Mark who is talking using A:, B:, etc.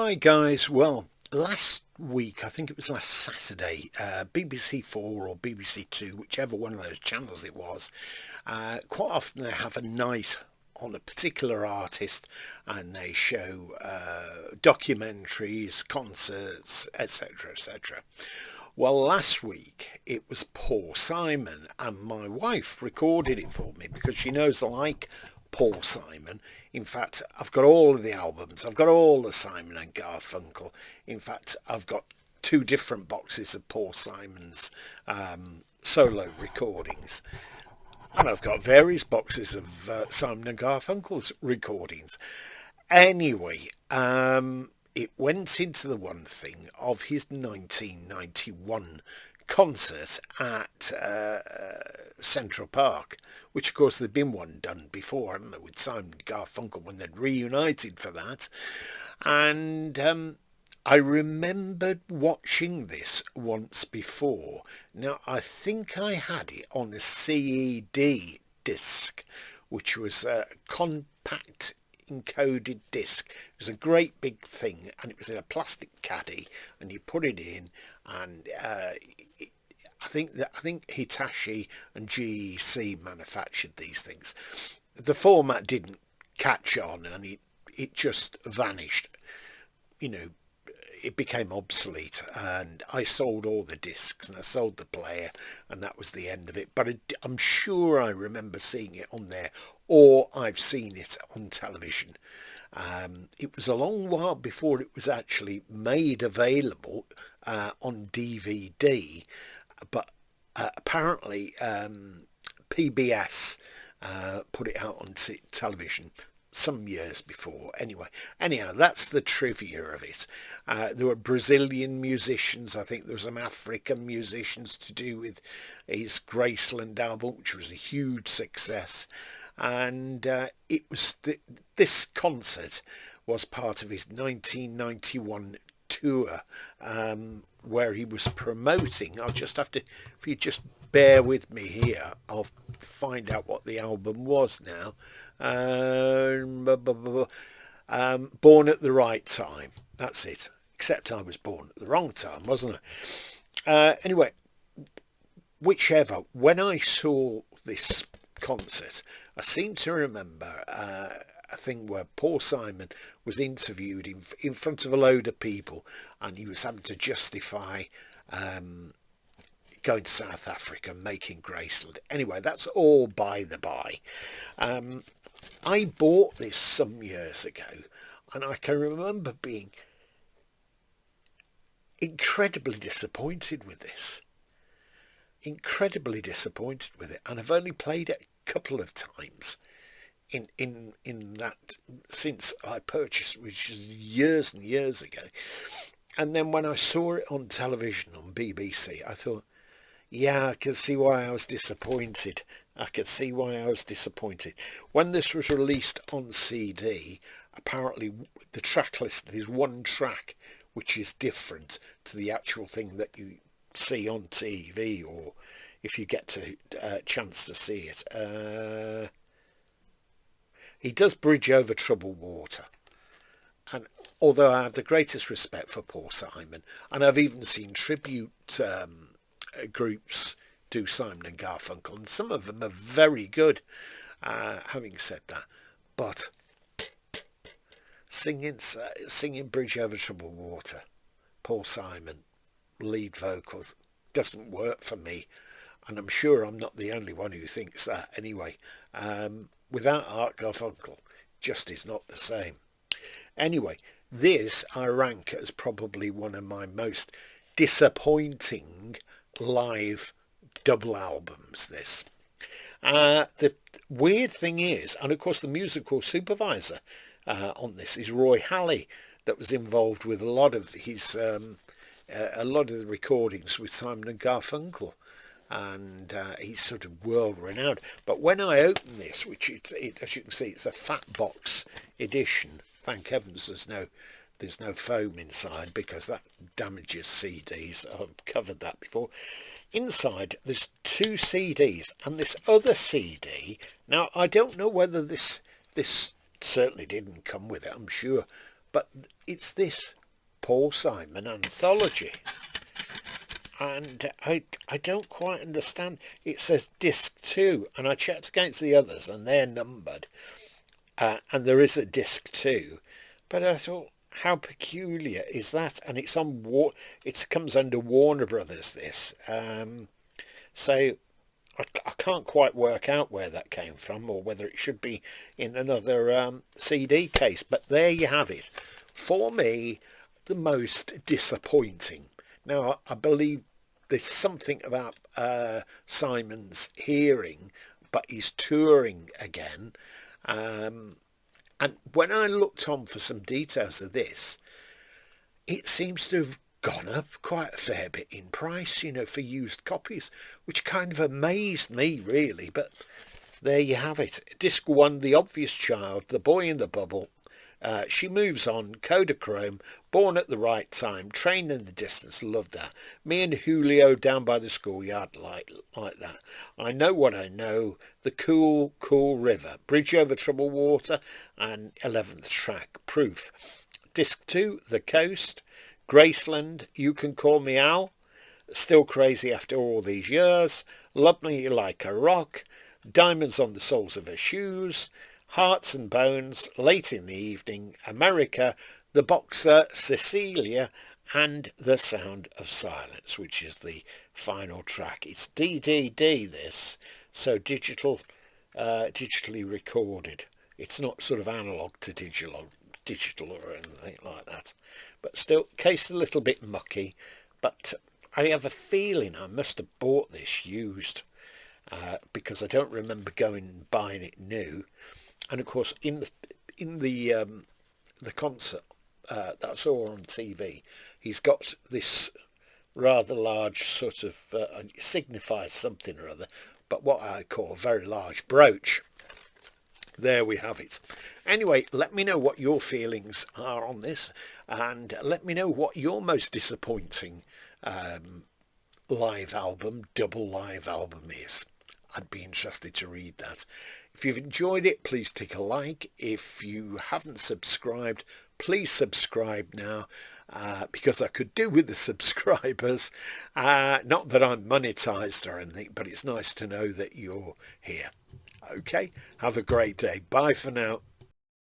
A: Hi guys, well, last week, I think it was last Saturday, BBC 4 or BBC 2, whichever one of those channels it was, quite often they have a night on a particular artist and they show documentaries, concerts, etc, etc. Well, last week it was Paul Simon, and my wife recorded it for me because she knows I like Paul Simon. In fact, I've got all of the albums. I've got all the Simon and Garfunkel. In fact, I've got two different boxes of Paul Simon's solo recordings. And I've got various boxes of Simon and Garfunkel's recordings. Anyway, it went into the one thing of his 1991 concert at Central Park, which of course there'd been one done before, hadn't there, with Simon and Garfunkel when they'd reunited for that. And I remembered watching this once before. Now, I think I had it on the CED disc, which was a compact encoded disc. It was a great big thing, and it was in a plastic caddy, and you put it in, and I think Hitachi and GEC manufactured these things. The format didn't catch on, and it just vanished. You know, it became obsolete, and I sold all the discs and I sold the player, and that was the end of it. But I'm sure I remember seeing it on there, or I've seen it on television. It was a long while before it was actually made available on DVD, but apparently PBS put it out on television some years before. Anyhow, that's the trivia of it. There were Brazilian musicians. I think there was some African musicians to do with his Graceland album, which was a huge success. And it was this concert was part of his 1991 tour, where he was promoting. I'll just have to, if you just bear with me here, I'll find out what the album was now. Born at the Right Time. That's it. Except I was born at the wrong time, wasn't I? Anyway, whichever. When I saw this concert, I seem to remember a thing where Paul Simon was interviewed in front of a load of people, and he was having to justify going to South Africa, making Graceland. Anyway, that's all by the by. I bought this some years ago, and I can remember being incredibly disappointed with this. Incredibly disappointed with it, and I've only played it a couple of times in that since I purchased, which is years and years ago. And then when I saw it on television on BBC, I thought, yeah, I can see why I was disappointed. I could see why I was disappointed. When this was released on CD, apparently the track list, there's one track which is different to the actual thing that you see on TV, or if you get to chance to see it. He does Bridge Over Troubled Water. And although I have the greatest respect for Paul Simon, and I've even seen tribute groups do Simon and Garfunkel, and some of them are very good, having said that. But singing Bridge Over Troubled Water, Paul Simon, lead vocals, doesn't work for me. And I'm sure I'm not the only one who thinks that anyway. Without Art Garfunkel, just is not the same. Anyway, this I rank as probably one of my most disappointing live double albums, this. The weird thing is, and of course the musical supervisor on this is Roy Halley, that was involved with a lot of his a lot of the recordings with Simon and Garfunkel, and he's sort of world renowned. But when I open this, which as you can see, it's a fat box edition. Thank heavens there's no foam inside, because that damages CDs. I've covered that before. Inside there's two CDs, and this other CD, now I don't know whether this certainly didn't come with it, I'm sure, but it's this Paul Simon anthology. And I don't quite understand. It says disc 2, and I checked against the others, and they're numbered. And there is a disc 2. But I thought, how peculiar is that? And it's on it comes under Warner Brothers, this. So I can't quite work out where that came from, or whether it should be in another CD case. But there you have it. For me, the most disappointing. Now, I believe there's something about Simon's hearing, but he's touring again. And when I looked on for some details of this, it seems to have gone up quite a fair bit in price, for used copies, which kind of amazed me, really. But there you have it. Disc 1, The Obvious Child, The Boy in the Bubble, She Moves On, Kodachrome, Born at the Right Time, Train in the Distance, love that. Me and Julio Down by the Schoolyard, like that. I Know What I Know, The Cool, Cool River, Bridge Over Troubled Water, and 11th track, Proof. Disc 2, The Coast, Graceland, You Can Call Me Al, Still Crazy After All These Years, Love Me Like a Rock, Diamonds on the Soles of Her Shoes, Hearts and Bones, Late in the Evening, America, The Boxer, Cecilia, and The Sound of Silence, which is the final track. It's DDD, this, so digitally recorded. It's not sort of analog to digital or anything like that. But still, case a little bit mucky. But I have a feeling I must have bought this used, because I don't remember going and buying it new. And of course, in the concert that I saw on TV, he's got this rather large sort of signifies something or other, but what I call a very large brooch. There we have it. Anyway, let me know what your feelings are on this, and let me know what your most disappointing live album, double live album is. I'd be interested to read that. If you've enjoyed it, please take a like. If you haven't subscribed, please subscribe now, because I could do with the subscribers. Not that I'm monetized or anything, but it's nice to know that you're here. Okay, have a great day. Bye for now.